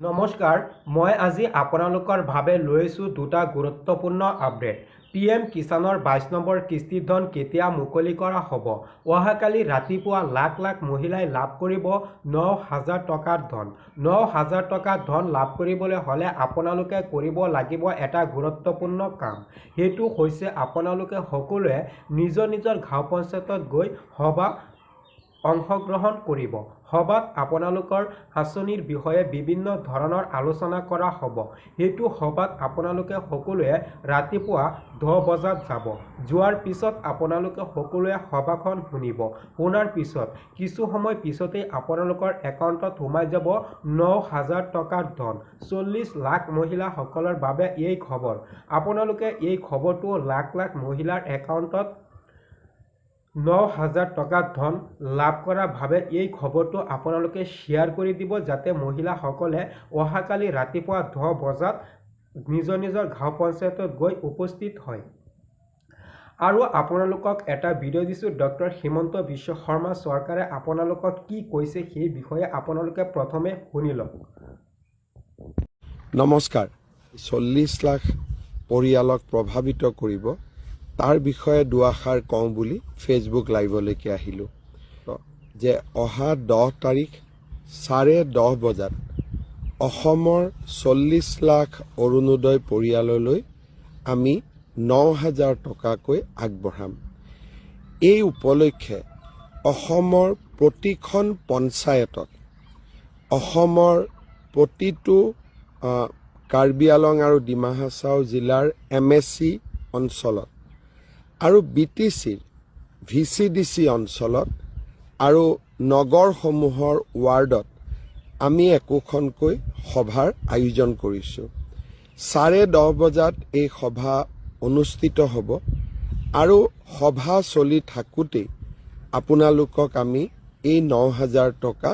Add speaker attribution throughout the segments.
Speaker 1: নমস্কাৰ, মই আজি আপোনালোকৰ বাবে লৈছোঁ দুটা গুৰুত্বপূৰ্ণ আপডেট। PM কিষাণৰ 22 নম্বৰ কিস্তিৰ ধন কেতিয়া মুকলি কৰা হ'ব? অহাকালি ৰাতিপুৱা লাখ লাখ মহিলাই লাভ কৰিব 9,000 টকাৰ ধন। 9,000 টকাৰ ধন লাভ কৰিবলৈ হ'লে আপোনালোকে কৰিব লাগিব এটা গুৰুত্বপূৰ্ণ কাম। সেইটো হৈছে আপোনালোকে সকলোৱে নিজৰ নিজৰ গাঁও পঞ্চায়তত গৈ সভাত অংশগ্ৰহণ কৰিব। সভাত আপোনালোকৰ আঁচনিৰ বিষয়ে বিভিন্ন ধৰণৰ আলোচনা কৰা হ'ব। সেইটো সভাত আপোনালোকে সকলোৱে ৰাতিপুৱা 10 বজাত যাব। যোৱাৰ পিছত আপোনালোকে সকলোৱে সভাখন শুনিব। শুনাৰ পিছত কিছু সময় পিছতেই আপোনালোকৰ একাউণ্টত সোমাই যাব 9,000 টকাৰ ধন। 40 লাখ মহিলাসকলৰ বাবে এই খবৰ। আপোনালোকে এই খবৰটো লাখ লাখ মহিলাৰ একাউণ্টত 9,000 টকাৰ ধন লাভ কৰাৰ বাবে এই খবৰটো আপোনালোকে শ্বেয়াৰ কৰি দিব যাতে মহিলাসকলে অহাকালি ৰাতিপুৱা 10 বজাত নিজৰ নিজৰ গাঁও পঞ্চায়তত গৈ উপস্থিত হয়। আৰু আপোনালোকক এটা ভিডিঅ' দিছোঁ, ডক্টৰ হিমন্ত বিশ্ব শৰ্মা চৰকাৰে আপোনালোকক কি কৈছে সেই বিষয়ে আপোনালোকে প্ৰথমে শুনি লওক।
Speaker 2: নমস্কাৰ। 40 লাখ পৰিয়ালক প্ৰভাৱিত কৰিব তাৰ বিষয়ে দুআষাৰ কওঁ বুলি ফেচবুক লাইভলৈকে আহিলোঁ যে অহা 10 তাৰিখ 10:30 বজাত অসমৰ 40 লাখ অৰুণোদয় পৰিয়াললৈ আমি 9,000 টকাকৈ আগবঢ়াম। এই উপলক্ষে অসমৰ প্ৰতিখন পঞ্চায়তত অসমৰ প্ৰতিটো কাৰ্বি আলং আৰু ডিমা হাছাও জিলাৰ MSC অঞ্চলত আৰু BTCৰ VCDC অঞ্চলত আৰু নগৰসমূহৰ ৱাৰ্ডত আমি একোখনকৈ সভাৰ আয়োজন কৰিছোঁ। 10:30 বজাত এই সভা অনুষ্ঠিত হ'ব আৰু সভা চলি থাকোঁতেই আপোনালোকক আমি এই 9,000 টকা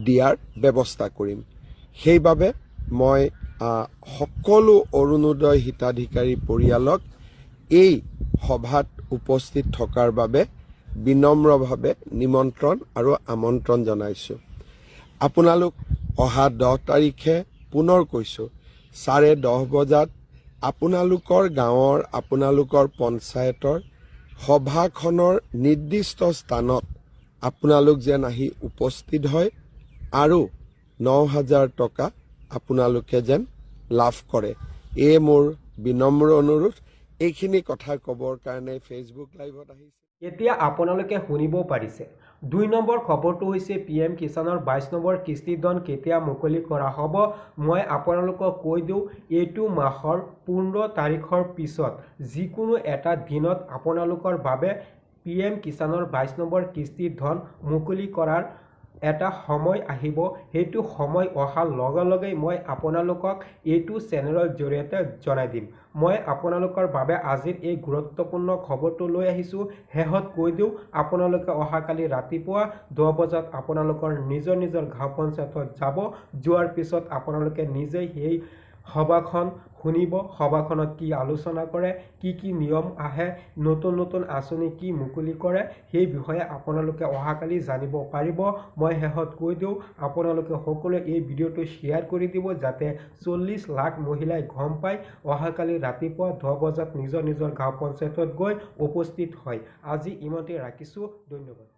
Speaker 2: দিয়াৰ ব্যৱস্থা কৰিম। সেইবাবে মই সকলো অৰুণোদয় হিতাধিকাৰী পৰিয়ালক এই সভাত উপস্থিত থকাৰ বাবে বিনম্ৰভাৱে নিমন্ত্ৰণ আৰু আমন্ত্ৰণ জনাইছোঁ। আপোনালোক অহা 10 তাৰিখে পুনৰ কৈছোঁ 10:30 বজাত আপোনালোকৰ গাঁৱৰ আপোনালোকৰ পঞ্চায়তৰ সভাখনৰ নিৰ্দিষ্ট স্থানত আপোনালোক যেন আহি উপস্থিত হয় আৰু 9,000 টকা আপোনালোকে যেন লাভ কৰে। এই মোৰ বিনম্ৰ অনুৰোধ। এইখিনি কথা ক'বৰ কাৰণে ফেচবুক লাইভত আহিছে।
Speaker 1: এতিয়া আপোনালোকে শুনিব পাৰিছে। 2 নম্বৰ খবৰটো হৈছে PM কিষাণৰ 22 নম্বৰ কিস্তিৰ ধন কেতিয়া মুকলি কৰা হ'ব। মই আপোনালোকক কৈ দিওঁ, এইটো মাহৰ 15 তাৰিখৰ পিছত যিকোনো এটা দিনত আপোনালোকৰ বাবে PM কিষাণৰ 22 নম্বৰ কিস্তিৰ ধন মুকলি কৰাৰ এটা সময় আহিব। সেইটো সময় অহাৰ লগে লগেই মই আপোনালোকক এইটো চেনেলৰ জৰিয়তে জনাই দিম। মই আপোনালোকৰ বাবে আজিৰ এই গুৰুত্বপূৰ্ণ খবৰটো লৈ আহিছোঁ। শেষত কৈ দিওঁ, আপোনালোকে অহাকালি ৰাতিপুৱা 10 বজাত আপোনালোকৰ নিজৰ নিজৰ গাঁও পঞ্চায়তত যাব। যোৱাৰ পিছত আপোনালোকে নিজেই সেই সভাখন শুনিব। সভাখনত কি আলোচনা কৰে, কি কি নিয়ম আহে, নতুন নতুন আঁচনি কি মুকলি কৰে, সেই বিষয়ে আপোনালোকে অহাকালি জানিব পাৰিব। মই শেষত কৈ দিওঁ, আপোনালোকে সকলোৱে এই ভিডিঅ'টো শ্বেয়াৰ কৰি দিব যাতে 40 লাখ মহিলাই গম পায় অহাকালি ৰাতিপুৱা 10 বজাত নিজৰ নিজৰ গাঁও পঞ্চায়তত গৈ উপস্থিত হয়। আজি ইমানতে ৰাখিছোঁ। ধন্যবাদ।